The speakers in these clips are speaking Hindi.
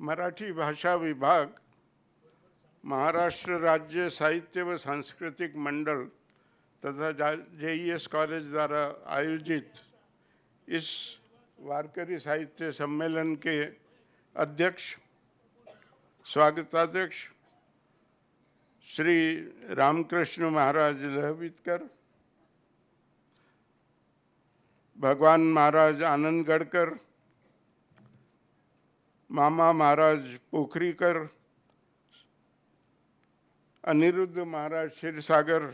मराठी भाषा विभाग, महाराष्ट्र राज्य साहित्य व सांस्कृतिक मंडल तथा JES कॉलेज द्वारा आयोजित इस वारकरी साहित्य सम्मेलन के अध्यक्ष, स्वागताध्यक्ष श्री रामकृष्ण महाराज लहवितकर, भगवान महाराज आनंदगढ़कर, मामा महाराज पोखरीकर, अनिरुद्ध महाराज क्षीरसागर,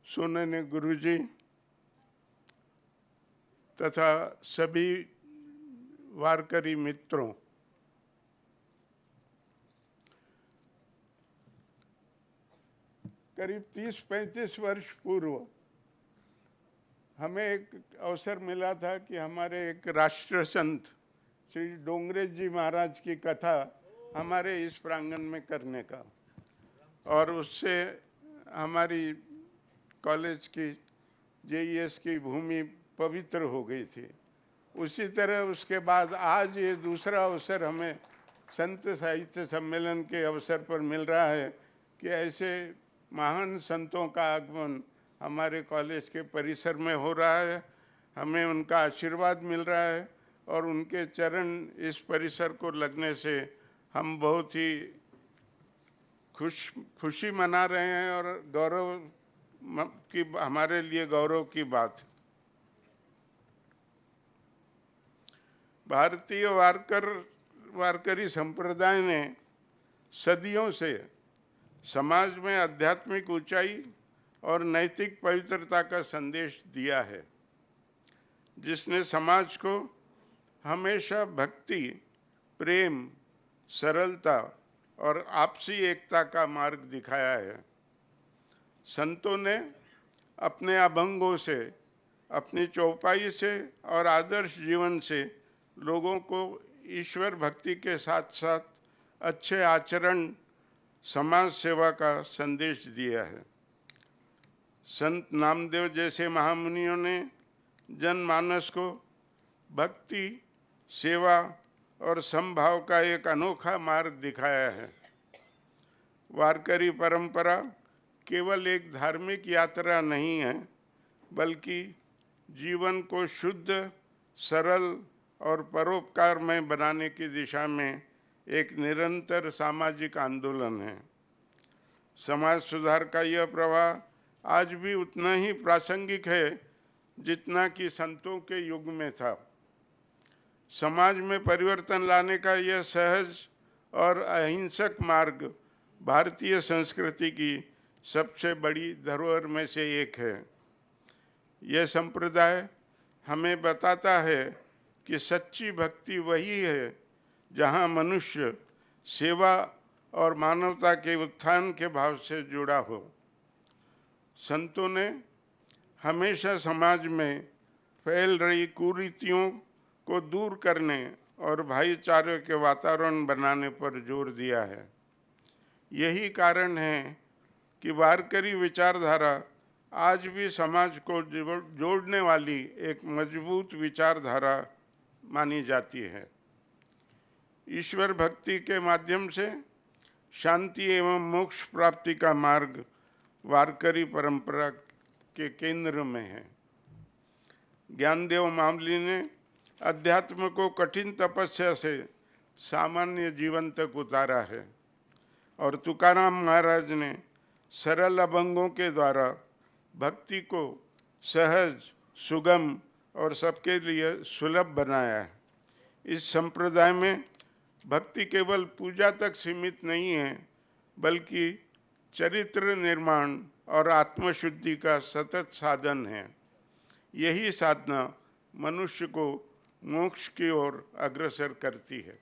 सोनेने गुरुजी तथा सभी वारकरी मित्रों, करीब 30-35 वर्ष पूर्व हमें एक अवसर मिला था कि हमारे एक राष्ट्र संत श्री डोंगरेश जी महाराज की कथा हमारे इस प्रांगण में करने का, और उससे हमारी कॉलेज की JES की भूमि पवित्र हो गई थी। उसी तरह उसके बाद आज ये दूसरा अवसर हमें संत साहित्य सम्मेलन के अवसर पर मिल रहा है कि ऐसे महान संतों का आगमन हमारे कॉलेज के परिसर में हो रहा है। हमें उनका आशीर्वाद मिल रहा है और उनके चरण इस परिसर को लगने से हम बहुत ही खुशी मना रहे हैं और गौरव की, हमारे लिए गौरव की बात। भारतीय वारकरी संप्रदाय ने सदियों से समाज में आध्यात्मिक ऊंचाई और नैतिक पवित्रता का संदेश दिया है, जिसने समाज को हमेशा भक्ति, प्रेम, सरलता और आपसी एकता का मार्ग दिखाया है। संतों ने अपने अभंगों से, अपनी चौपाई से और आदर्श जीवन से लोगों को ईश्वर भक्ति के साथ साथ अच्छे आचरण, समाज सेवा का संदेश दिया है। संत नामदेव जैसे महामुनियों ने जनमानस को भक्ति, सेवा और समभाव का एक अनोखा मार्ग दिखाया है। वारकरी परंपरा केवल एक धार्मिक यात्रा नहीं है, बल्कि जीवन को शुद्ध, सरल और परोपकारमय बनाने की दिशा में एक निरंतर सामाजिक आंदोलन है। समाज सुधार का यह प्रवाह आज भी उतना ही प्रासंगिक है जितना कि संतों के युग में था। समाज में परिवर्तन लाने का यह सहज और अहिंसक मार्ग भारतीय संस्कृति की सबसे बड़ी धरोहर में से एक है। यह संप्रदाय हमें बताता है कि सच्ची भक्ति वही है जहाँ मनुष्य सेवा और मानवता के उत्थान के भाव से जुड़ा हो। संतों ने हमेशा समाज में फैल रही कुरीतियों को दूर करने और भाईचारे के वातावरण बनाने पर जोर दिया है। यही कारण है कि वारकरी विचारधारा आज भी समाज को जोड़ने वाली एक मजबूत विचारधारा मानी जाती है। ईश्वर भक्ति के माध्यम से शांति एवं मोक्ष प्राप्ति का मार्ग वारकरी परंपरा के केंद्र में है। ज्ञानदेव मामली ने अध्यात्म को कठिन तपस्या से सामान्य जीवन तक उतारा है और तुकाराम महाराज ने सरल अभंगों के द्वारा भक्ति को सहज, सुगम और सबके लिए सुलभ बनाया है। इस संप्रदाय में भक्ति केवल पूजा तक सीमित नहीं है, बल्कि चरित्र निर्माण और आत्मशुद्धि का सतत साधन है। यही साधना मनुष्य को मोक्ष की ओर अग्रसर करती है।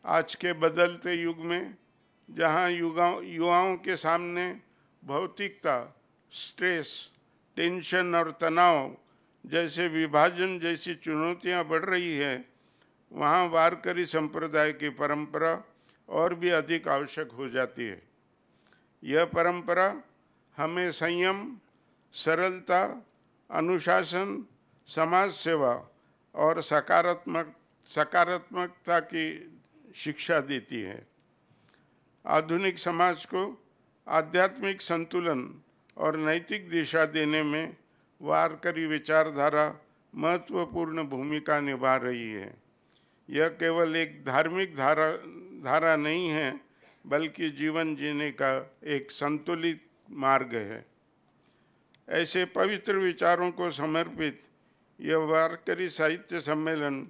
आज के बदलते युग में जहाँ युवाओं के सामने भौतिकता, स्ट्रेस, टेंशन और तनाव जैसे विभाजन जैसी चुनौतियाँ बढ़ रही है, वहाँ वारकरी संप्रदाय की परंपरा और भी अधिक आवश्यक हो जाती है। यह परंपरा हमें संयम, सरलता, अनुशासन, समाज सेवा और सकारात्मक सकारात्मकता की शिक्षा देती है। आधुनिक समाज को आध्यात्मिक संतुलन और नैतिक दिशा देने में वारकरी विचारधारा महत्वपूर्ण भूमिका निभा रही है। यह केवल एक धार्मिक धारा नहीं है, बल्कि जीवन जीने का एक संतुलित मार्ग है। ऐसे पवित्र विचारों को समर्पित यह वारकरी साहित्य सम्मेलन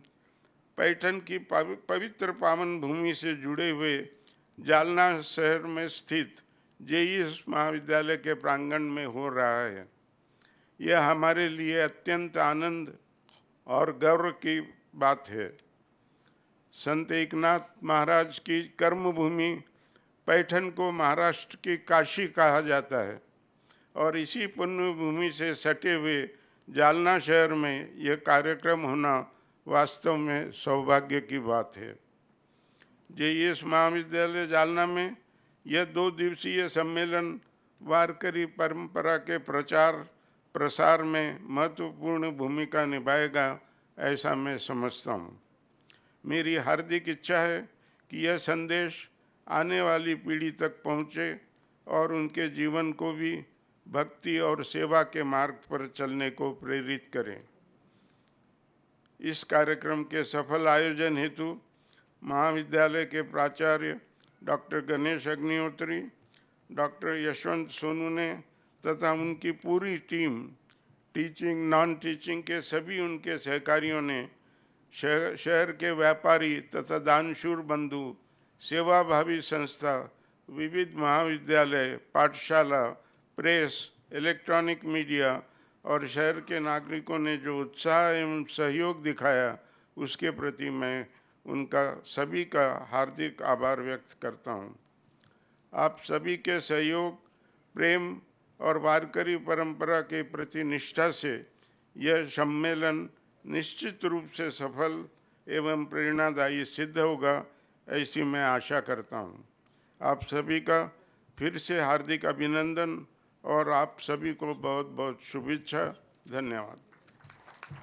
पैठण की पवित्र पावन भूमि से जुड़े हुए जालना शहर में स्थित जेईएस महाविद्यालय के प्रांगण में हो रहा है। यह हमारे लिए अत्यंत आनंद और गर्व की बात है। संत एकनाथ महाराज की कर्मभूमि पैठण को महाराष्ट्र की काशी कहा जाता है और इसी पुण्य भूमि से सटे हुए जालना शहर में यह कार्यक्रम होना वास्तव में सौभाग्य की बात है। जेईएस महाविद्यालय जालना में यह 2 दिवसीय सम्मेलन वारकरी परंपरा के प्रचार प्रसार में महत्वपूर्ण भूमिका निभाएगा, ऐसा मैं समझता हूँ। मेरी हार्दिक इच्छा है कि यह संदेश आने वाली पीढ़ी तक पहुँचे और उनके जीवन को भी भक्ति और सेवा के मार्ग पर चलने को प्रेरित करें। इस कार्यक्रम के सफल आयोजन हेतु महाविद्यालय के प्राचार्य डॉक्टर गणेश अग्निहोत्री, डॉक्टर यशवंत सोनू ने तथा उनकी पूरी टीम, टीचिंग नॉन टीचिंग के सभी उनके सहकारियों ने, शहर के व्यापारी तथा दानशूर बंधु, सेवाभावी संस्था, विविध महाविद्यालय, पाठशाला, प्रेस, इलेक्ट्रॉनिक मीडिया और शहर के नागरिकों ने जो उत्साह एवं सहयोग दिखाया, उसके प्रति मैं उनका सभी का हार्दिक आभार व्यक्त करता हूँ। आप सभी के सहयोग, प्रेम और वारकरी परंपरा के प्रति निष्ठा से यह सम्मेलन निश्चित रूप से सफल एवं प्रेरणादायी सिद्ध होगा, ऐसी मैं आशा करता हूँ। आप सभी का फिर से हार्दिक अभिनंदन और आप सभी को बहुत बहुत शुभेच्छा। धन्यवाद।